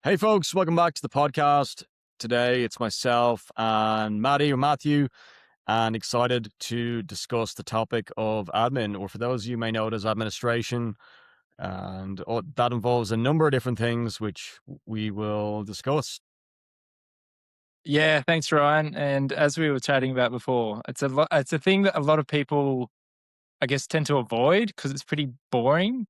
Hey folks, welcome back to the podcast. Today it's myself and Matthew, and excited to discuss the topic of admin, or for those of you may know it as administration, and that involves a number of different things which we will discuss. Yeah, thanks, Ryan. And as we were chatting about before, it's a thing that a lot of people, I guess, tend to avoid because it's pretty boring.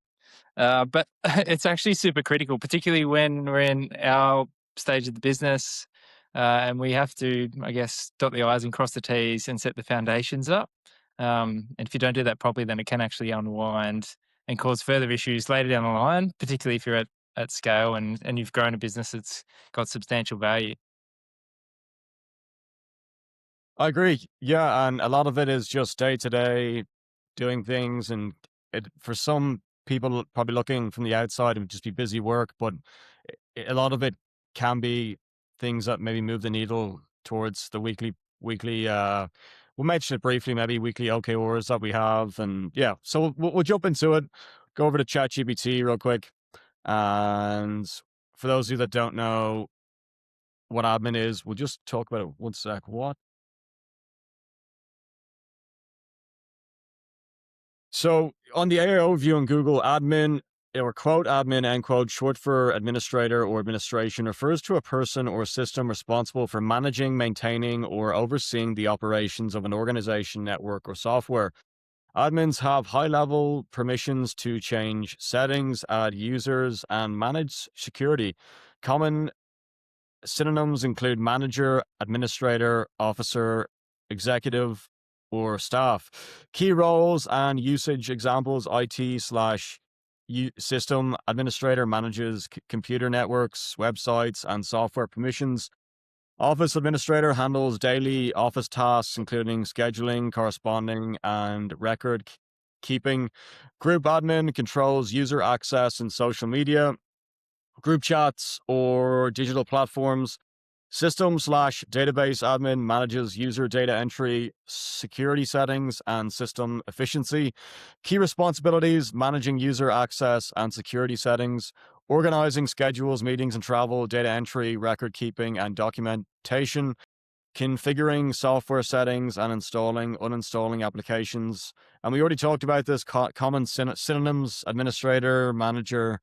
But it's actually super critical, particularly when we're in our stage of the business, and we have to, I guess, dot the I's and cross the T's and set the foundations up. And if you don't do that properly, then it can actually unwind and cause further issues later down the line, particularly if you're at scale and you've grown a business that's got substantial value. I agree. Yeah, and a lot of it is just day to day doing things, and for some people probably looking from the outside, it would just be busy work, but a lot of it can be things that maybe move the needle towards the weekly. We'll mention it briefly, maybe weekly OKRs that we have, and yeah. So we'll jump into it. Go over to ChatGPT real quick, and for those of you that don't know what admin is, we'll just talk about it one sec. What? So on the AIO view on Google, admin or quote admin end quote, short for administrator or administration, refers to a person or system responsible for managing, maintaining, or overseeing the operations of an organization, network, or software. Admins have high level permissions to change settings, add users, and manage security. Common synonyms include manager, administrator, officer, executive, or staff. Key roles and usage examples: IT slash system administrator manages computer networks, websites, and software permissions. Office administrator handles daily office tasks, including scheduling, corresponding, and record keeping. Group admin controls user access and social media, group chats, or digital platforms. System slash database admin manages user data entry, security settings, and system efficiency. Key responsibilities: managing user access and security settings, organizing schedules, meetings, and travel, data entry, record keeping, and documentation, configuring software settings, and installing, uninstalling applications. And we already talked about this: common synonyms: administrator, manager,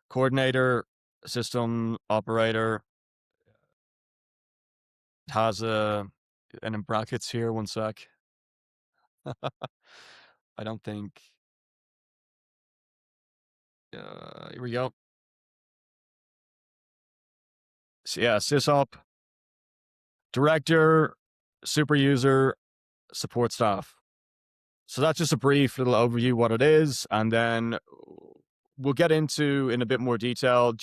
coordinator, system operator. Has and in brackets here, one sec. I don't think. Here we go. So yeah, sysop, director, super user, support staff. So that's just a brief little overview what it is, and then we'll get into in a bit more detail.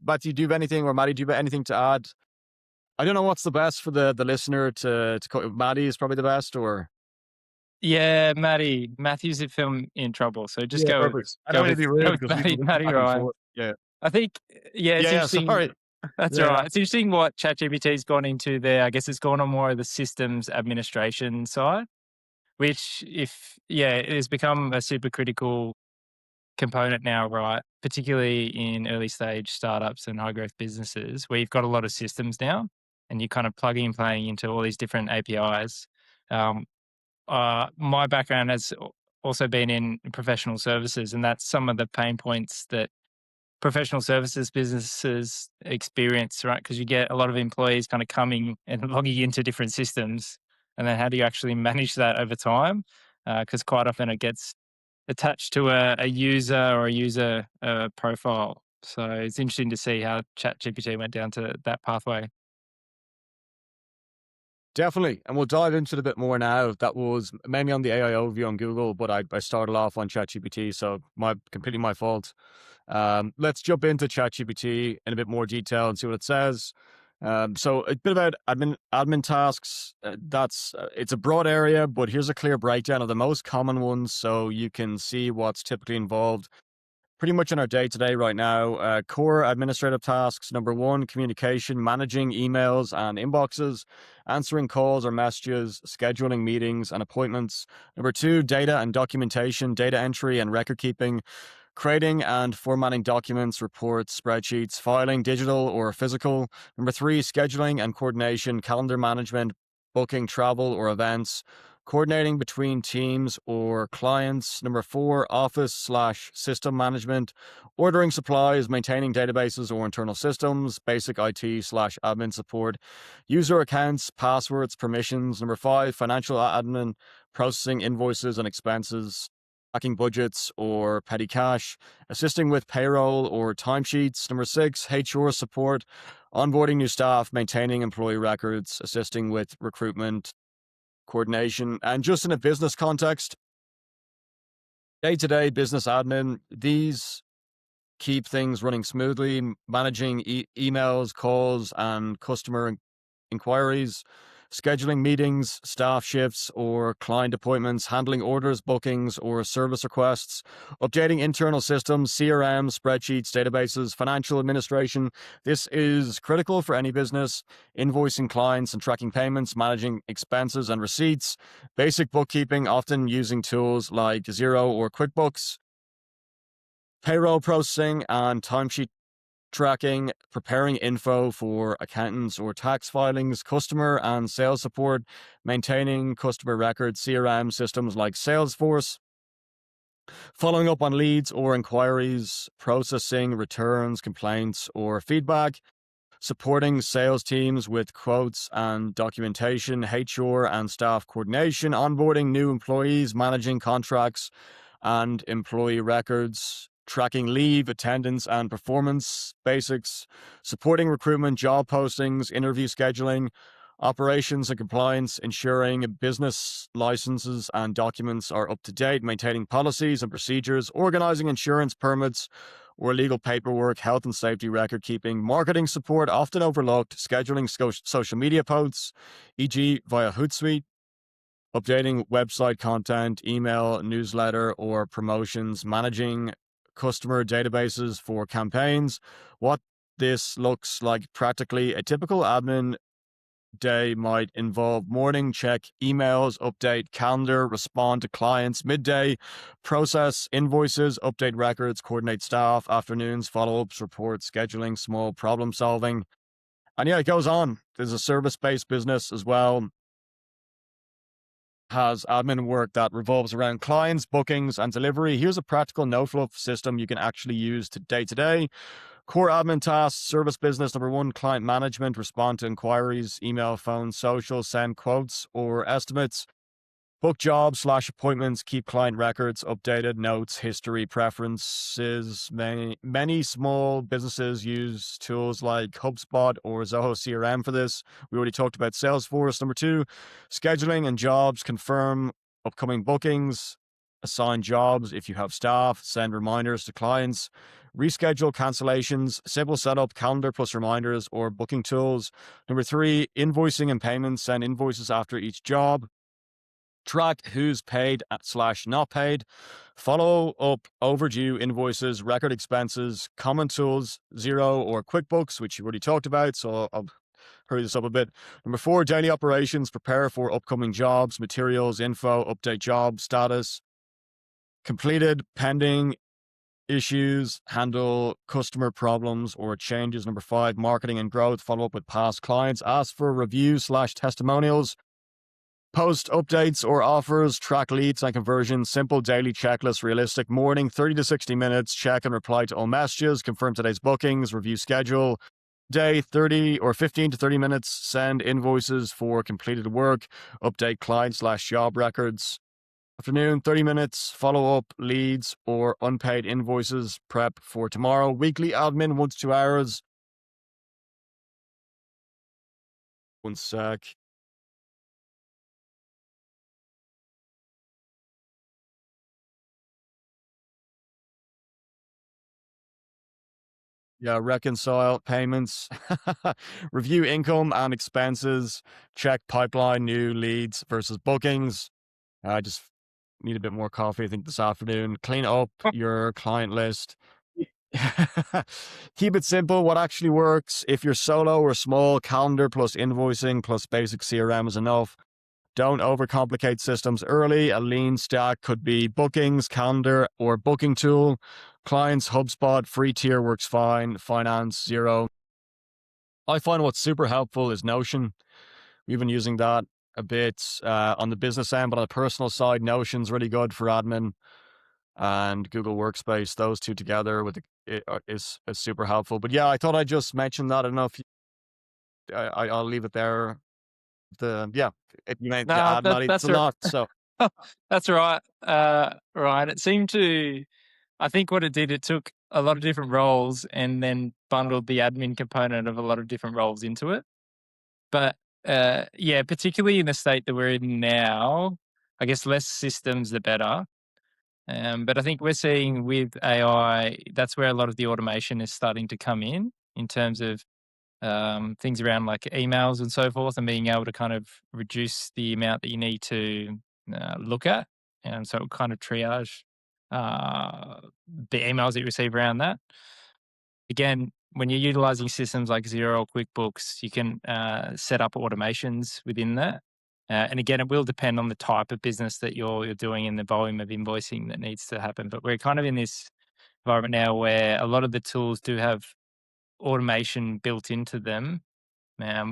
Matthew, do you have anything, or Maddie, do you have anything to add? I don't know what's the best for the listener to Maddie is probably the best, or Yeah, Matthew's a film in trouble, so just yeah, perfect. I don't go want to be go rude with because we can Matty back and Ryan. forth. Yeah, I think, yeah, it's yeah, yeah. interesting. Sorry. That's Yeah, all yeah. right. It's interesting what ChatGPT's gone into there. I guess it's gone on more of the systems administration side, which it has become a super critical component now, right? Particularly in early stage startups and high growth businesses where you've got a lot of systems now and you're kind of plugging and playing into all these different APIs. Um, my background has also been in professional services, and that's some of the pain points that professional services businesses experience, right? Because you get a lot of employees kind of coming and logging into different systems, and then how do you actually manage that over time? Because quite often it gets attached to a user or a user profile. So it's interesting to see how ChatGPT went down to that pathway. Definitely. And we'll dive into it a bit more now. That was mainly on the AI overview on Google, but I started off on ChatGPT, so completely my fault. Let's jump into ChatGPT in a bit more detail and see what it says. So a bit about admin tasks. It's a broad area, but here's a clear breakdown of the most common ones, so you can see what's typically involved pretty much in our day to day right now. Core administrative tasks: number one, communication, managing emails and inboxes, answering calls or messages, scheduling meetings and appointments. Number two, data and documentation, data entry and record keeping. Creating and formatting documents, reports, spreadsheets, filing, digital or physical. Number 3, scheduling and coordination, calendar management, booking travel or events, coordinating between teams or clients. Number 4, office/system management, ordering supplies, maintaining databases or internal systems, basic IT/admin support, user accounts, passwords, permissions. Number 5, financial admin, processing invoices and expenses, tracking budgets or petty cash, assisting with payroll or timesheets. Number 6, HR support, onboarding new staff, maintaining employee records, assisting with recruitment, coordination. And just in a business context, day-to-day business admin, these keep things running smoothly, managing emails, calls, and customer inquiries, scheduling meetings, staff shifts, or client appointments, handling orders, bookings, or service requests, updating internal systems, CRM, spreadsheets, databases, financial administration. This is critical for any business, invoicing clients and tracking payments, managing expenses and receipts, basic bookkeeping, often using tools like Xero or QuickBooks, payroll processing and timesheet tracking, preparing info for accountants or tax filings, customer and sales support, maintaining customer records, CRM systems like Salesforce, following up on leads or inquiries, processing returns, complaints, or feedback, supporting sales teams with quotes and documentation, HR and staff coordination, onboarding new employees, managing contracts and employee records, tracking leave, attendance, and performance basics, supporting recruitment, job postings, interview scheduling, operations and compliance, ensuring business licenses and documents are up to date, maintaining policies and procedures, organizing insurance permits or legal paperwork, health and safety record keeping, marketing support, often overlooked, scheduling social media posts, e.g., via Hootsuite, updating website content, email, newsletter, or promotions, managing customer databases for campaigns. What this looks like practically: a typical admin day might involve morning check emails, update calendar, respond to clients; midday process invoices, update records, coordinate staff; afternoons follow-ups, reports, scheduling, small problem solving. And yeah, it goes on. There's a service-based business as well, has admin work that revolves around clients, bookings, and delivery. Here's a practical no-fluff system you can actually use day to day. Core admin tasks, service business. Number 1, client management, respond to inquiries, email, phone, social, send quotes or estimates, book jobs/appointments, keep client records updated, notes, history, preferences. Many small businesses use tools like HubSpot or Zoho CRM for this. We already talked about Salesforce. Number 2, scheduling and jobs, confirm upcoming bookings, assign jobs if you have staff, send reminders to clients, reschedule cancellations, simple setup, calendar plus reminders or booking tools. Number 3, invoicing and payments, send invoices after each job, track who's paid/not paid, follow up overdue invoices, record expenses, common tools, Xero or QuickBooks, which you already talked about, so I'll hurry this up a bit. Number 4, daily operations, prepare for upcoming jobs, materials, info, update job status, completed, pending issues, handle customer problems or changes. Number 5, marketing and growth, follow up with past clients, ask for reviews/testimonials, post updates or offers, track leads and conversions, simple daily checklist, realistic morning, 30 to 60 minutes, check and reply to all messages, confirm today's bookings, review schedule. Day, 30 or 15 to 30 minutes, send invoices for completed work, update client/job records. Afternoon, 30 minutes, follow up leads or unpaid invoices, prep for tomorrow. Weekly admin, 1 to 2 hours. One sec. Yeah, reconcile payments, review income and expenses, check pipeline, new leads versus bookings. I just need a bit more coffee, I think, this afternoon. Clean up your client list. Keep it simple. What actually works? If you're solo or small, calendar plus invoicing plus basic CRM is enough. Don't overcomplicate systems early. A lean stack could be bookings, calendar, or booking tool. Clients, HubSpot, free tier works fine. Finance, zero. I find what's super helpful is Notion. We've been using that a bit on the business end, but on the personal side, Notion's really good for admin and Google Workspace. Those two together is super helpful. But yeah, I thought I'd just mention that. I don't know if I'll leave it there. Yeah, if you meant to No, add, Maddie, it's that's a lot. So that's right. Right. It seemed to. I think what it did, it took a lot of different roles and then bundled the admin component of a lot of different roles into it. But yeah, particularly in the state that we're in now, I guess less systems the better. But I think we're seeing with AI, that's where a lot of the automation is starting to come in terms of things around like emails and so forth, and being able to kind of reduce the amount that you need to look at. And so kind of triage uh, the emails that you receive around that. Again, when you're utilizing systems like Xero or QuickBooks, you can set up automations within that. And again, it will depend on the type of business that you're doing and the volume of invoicing that needs to happen. But we're kind of in this environment now where a lot of the tools do have automation built into them.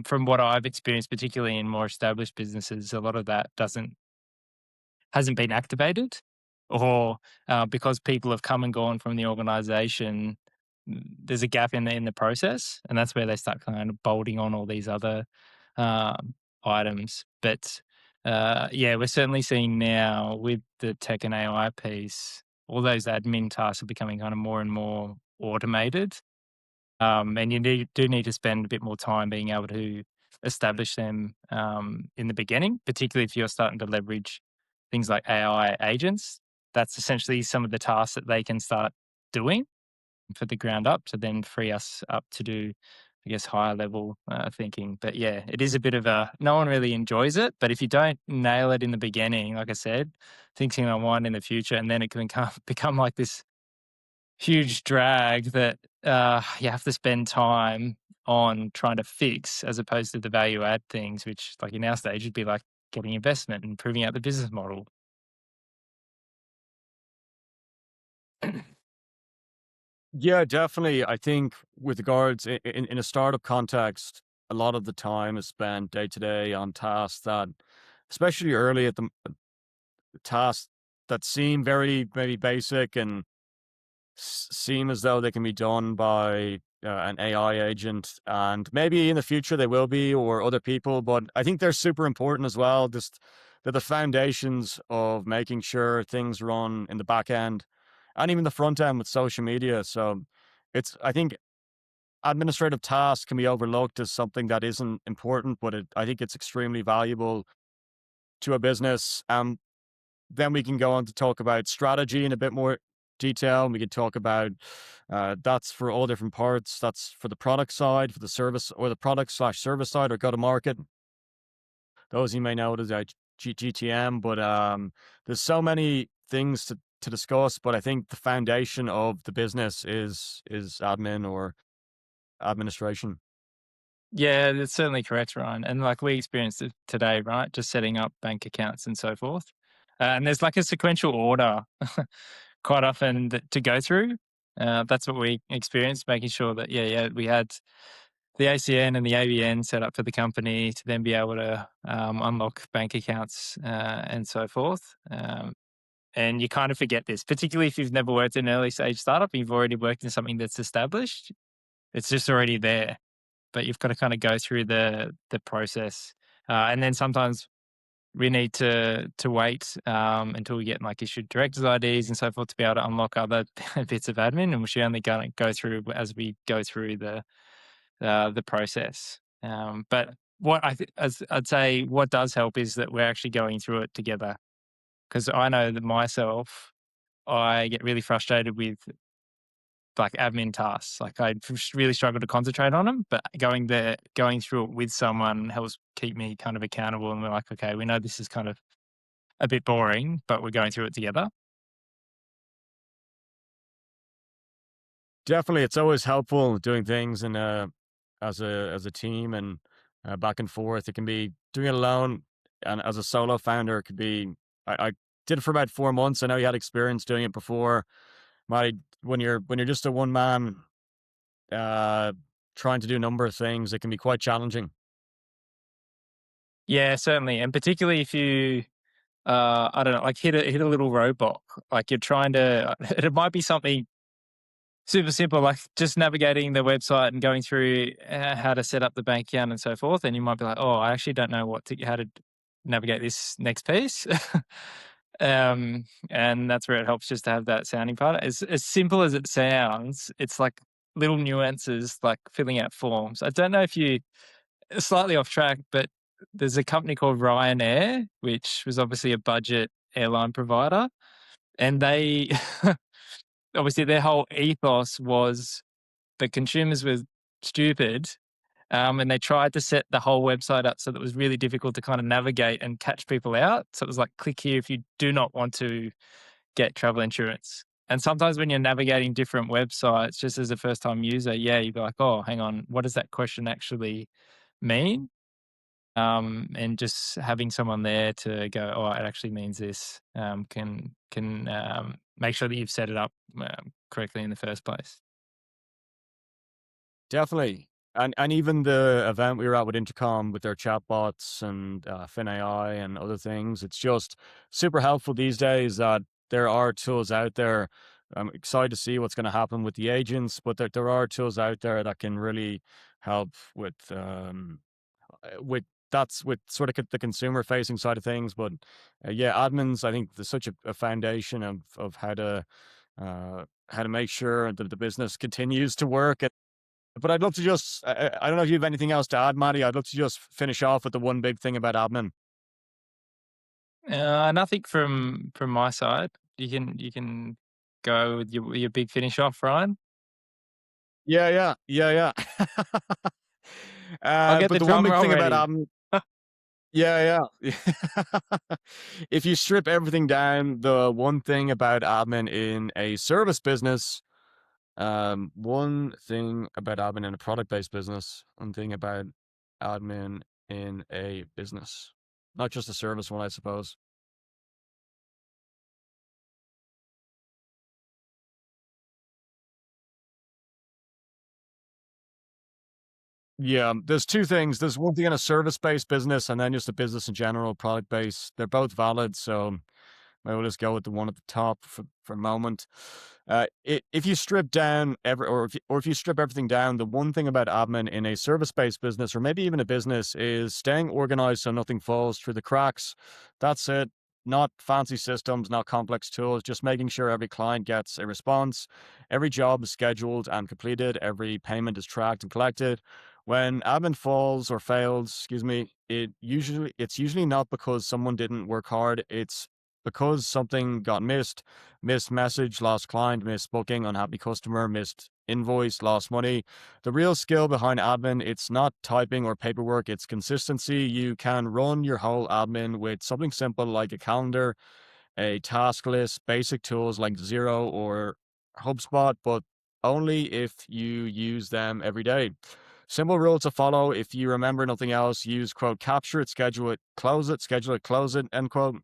From what I've experienced, particularly in more established businesses, a lot of that hasn't been activated, or because people have come and gone from the organization, there's a gap in the process, and that's where they start kind of bolting on all these other items. But yeah, we're certainly seeing now with the tech and AI piece, all those admin tasks are becoming kind of more and more automated. And do need to spend a bit more time being able to establish them in the beginning, particularly if you're starting to leverage things like AI agents. That's essentially some of the tasks that they can start doing for the ground up to then free us up to do, I guess, higher level thinking. But yeah, it is a bit of a, no one really enjoys it. But if you don't nail it in the beginning, like I said, things can unwind in the future, and then it can become like this huge drag that you have to spend time on trying to fix, as opposed to the value add things, which, like in our stage, would be like getting investment and proving out the business model. yeah, definitely. I think with regards in a startup context, a lot of the time is spent day to day on tasks that, especially early at the tasks that seem very maybe basic and seem as though they can be done by an AI agent, and maybe in the future they will be, or other people. But I think they're super important as well. Just they're the foundations of making sure things run in the back end, and even the front end with social media. So I think administrative tasks can be overlooked as something that isn't important, but I think it's extremely valuable to a business. Then we can go on to talk about strategy in a bit more detail. We could talk about that's for all different parts. That's for the product side, for the service, or the product slash service side, or go to market. Those you may know it as GTM, but there's so many things to discuss. But I think the foundation of the business is admin or administration. Yeah, that's certainly correct, Ryan. And like we experienced it today, right? Just setting up bank accounts and so forth. And there's like a sequential order quite often to go through. That's what we experienced, making sure that, yeah, we had the ACN and the ABN set up for the company to then be able to unlock bank accounts and so forth. And you kind of forget this, particularly if you've never worked in an early stage startup, you've already worked in something that's established. It's just already there, but you've got to kind of go through the process. And then sometimes we need to wait until we get like issued directors IDs and so forth to be able to unlock other bits of admin, and we should only go through as we go through the process. But what as I'd say, what does help is that we're actually going through it together. Because I know that myself, I get really frustrated with like admin tasks. Like I really struggle to concentrate on them, but going through it with someone helps keep me kind of accountable. And we're like, okay, we know this is kind of a bit boring, but we're going through it together. Definitely, it's always helpful doing things in as a team, and back and forth. It can be doing it alone, and as a solo founder, it could be. I did it for about 4 months. I know you had experience doing it before. Might when you're just a one man uh, trying to do a number of things, it can be quite challenging. Yeah, certainly, and particularly if you, I don't know, like hit a little roadblock, like you're trying to. It might be something super simple, like just navigating the website and going through how to set up the bank account and so forth. And you might be like, "Oh, I actually don't know how to navigate this next piece." And that's where it helps just to have that sounding part. As simple as it sounds, it's like little nuances, like filling out forms. I don't know if you slightly off track, but there's a company called Ryanair, which was obviously a budget airline provider, and they obviously their whole ethos was the consumers were stupid, and they tried to set the whole website up so that it was really difficult to kind of navigate and catch people out. So it was like, click here if you do not want to get travel insurance. And sometimes when you're navigating different websites, just as a first time user, yeah, you'd be like, oh, hang on, what does that question actually mean? And just having someone there to go, oh, it actually means this, can make sure that you've set it up correctly in the first place. Definitely. And even the event we were at with Intercom with their chatbots and FinAI and other things, it's just super helpful these days that there are tools out there. I'm excited to see what's going to happen with the agents, but there are tools out there that can really help with that's with sort of the consumer facing side of things. But yeah, admins, I think there's such a foundation of how to make sure that the business continues to work. But I'd love to just I don't know if you have anything else to add, Maddie. I'd love to just finish off with the one big thing about admin. Nothing from my side. You can go with your big finish off, Ryan. Yeah, yeah, yeah, yeah. I'll get But the the one drum big roll thing about ready. admin, yeah, yeah. If you strip everything down, the one thing about admin in a service business, one thing about admin in a product-based business, one thing about admin in a business, not just a service one, I suppose. Yeah, there's 2 things. There's one thing in a service-based business and then just a business in general, product-based. They're both valid, so I will just go with the one at the top for a moment. If you strip down if you strip everything down, the one thing about admin in a service-based business or maybe even a business is staying organized so nothing falls through the cracks. That's it. Not fancy systems, not complex tools, just making sure every client gets a response, every job is scheduled and completed, every payment is tracked and collected. When admin falls or fails, excuse me, it's usually not because someone didn't work hard. It's because something got missed message, lost client, missed booking, unhappy customer, missed invoice, lost money. The real skill behind admin, it's not typing or paperwork, it's consistency. You can run your whole admin with something simple like a calendar, a task list, basic tools like Zero or HubSpot, but only if you use them every day. Simple rule to follow. If you remember nothing else, use quote, capture it, schedule it, close it, end quote.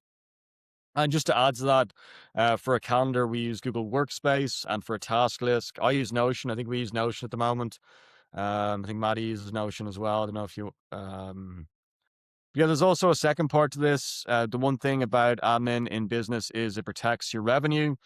And just to add to that, for a calendar, we use Google Workspace, and for a task list, I use Notion. I think we use Notion at the moment. I think Maddie uses Notion as well. I don't know if you. Yeah, there's also a second part to this. The one thing about admin in business is it protects your revenue,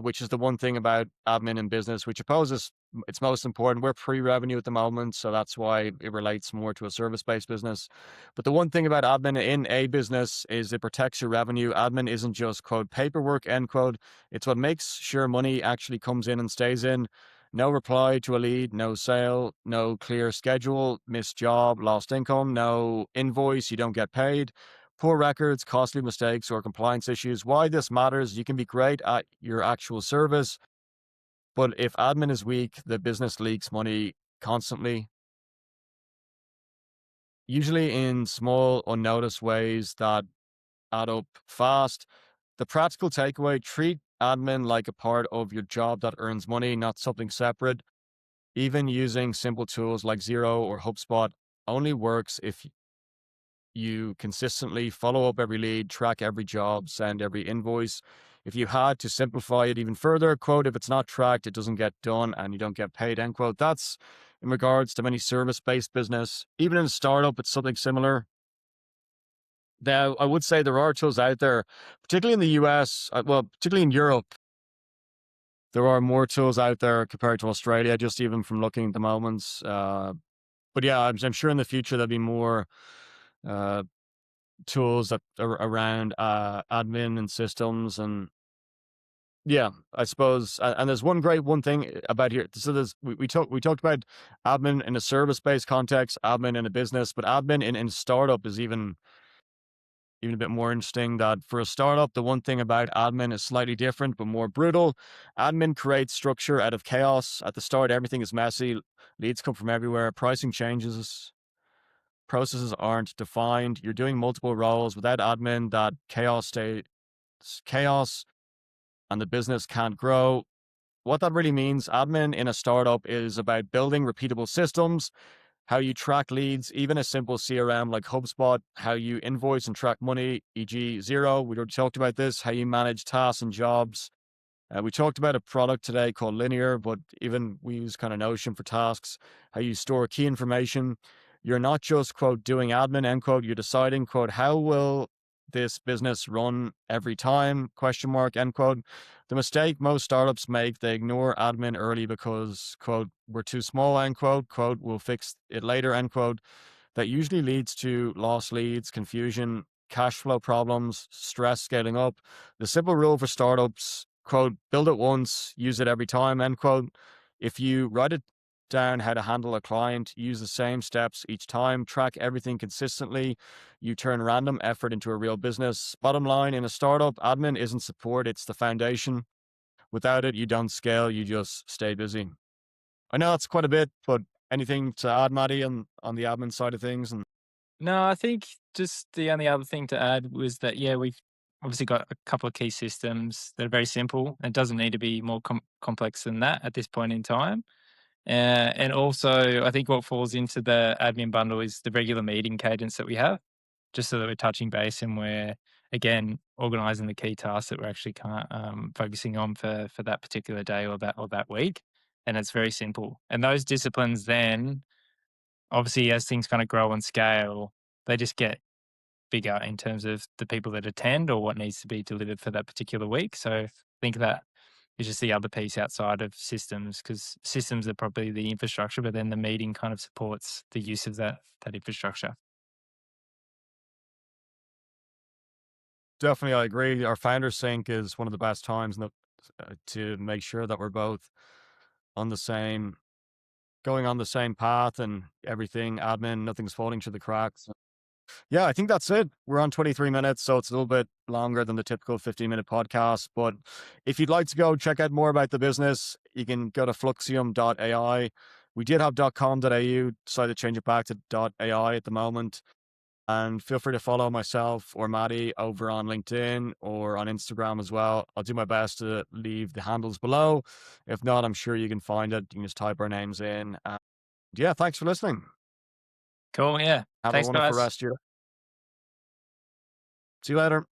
which is the one thing about admin in business, which opposes it's most important. We're pre-revenue at the moment, so that's why it relates more to a service-based business. But the one thing about admin in a business is it protects your revenue. Admin isn't just quote paperwork, end quote. It's what makes sure money actually comes in and stays in. No reply to a lead, no sale, no clear schedule, missed job, lost income, no invoice, you don't get paid, poor records, costly mistakes, or compliance issues. Why this matters, you can be great at your actual service, but if admin is weak, the business leaks money constantly, usually in small, unnoticed ways that add up fast. The practical takeaway, treat admin like a part of your job that earns money, not something separate. Even using simple tools like Zero or HubSpot only works if you consistently follow up every lead, track every job, send every invoice. If you had to simplify it even further, quote, if it's not tracked, it doesn't get done and you don't get paid, end quote. That's in regards to many service-based business. Even in a startup, it's something similar. Now, I would say there are tools out there, particularly in the US, well, particularly in Europe, there are more tools out there compared to Australia, just even from looking at the moments. But yeah, I'm sure in the future there'll be more uh, tools that are around admin and systems. And yeah, I suppose. And there's one great one thing about here. So we talked about admin in a service based context, admin in a business, but admin in startup is even a bit more interesting. That for a startup, the one thing about admin is slightly different but more brutal. Admin creates structure out of chaos. At the start, everything is messy. Leads come from everywhere. Pricing changes. Processes aren't defined. You're doing multiple roles. Without admin, that chaos stays chaos and the business can't grow. What that really means, admin in a startup is about building repeatable systems, how you track leads, even a simple CRM like HubSpot, how you invoice and track money, e.g., Zero. We already talked about this, how you manage tasks and jobs. We talked about a product today called Linear, but even we use kind of Notion for tasks, how you store key information. You're not just, quote, doing admin, end quote, you're deciding, quote, how will this business run every time, question mark, end quote. The mistake most startups make, they ignore admin early because, quote, we're too small, end quote, we'll fix it later, end quote. That usually leads to lost leads, confusion, cash flow problems, stress scaling up. The simple rule for startups, quote, build it once, use it every time, end quote. If you write it down how to handle a client, use the same steps each time, track everything consistently, you turn random effort into a real business. Bottom line, in a startup, admin isn't support, it's the foundation. Without it, you don't scale, you just stay busy. I know that's quite a bit, but anything to add, Maddie, on the admin side of things? And No, I think just the only other thing to add was that, yeah, we've obviously got a couple of key systems that are very simple. It doesn't need to be more complex than that at this point in time. And also, I think what falls into the admin bundle is the regular meeting cadence that we have, just so that we're touching base and we're, again, organizing the key tasks that we're actually focusing on for that particular day or that week. And it's very simple. And those disciplines then, obviously, as things kind of grow and scale, they just get bigger in terms of the people that attend or what needs to be delivered for that particular week. So I think that is just the other piece outside of systems, because systems are probably the infrastructure, but then the meeting kind of supports the use of that infrastructure. definitely, I agree. Our founder sync is one of the best times to make sure that we're both on the same, going on the same path and everything, admin, nothing's falling through the cracks. Yeah, I think that's it. We're on 23 minutes, so it's a little bit longer than the typical 15-minute podcast. But if you'd like to go check out more about the business, you can go to fluxium.ai. We did have .com.au, decided to change it back to .ai at the moment. And feel free to follow myself or Maddie over on LinkedIn or on Instagram as well. I'll do my best to leave the handles below. If not, I'm sure you can find it. You can just type our names in. And yeah, thanks for listening. Cool. Yeah. Have a Thanks, wonderful guys. rest of your. See you later.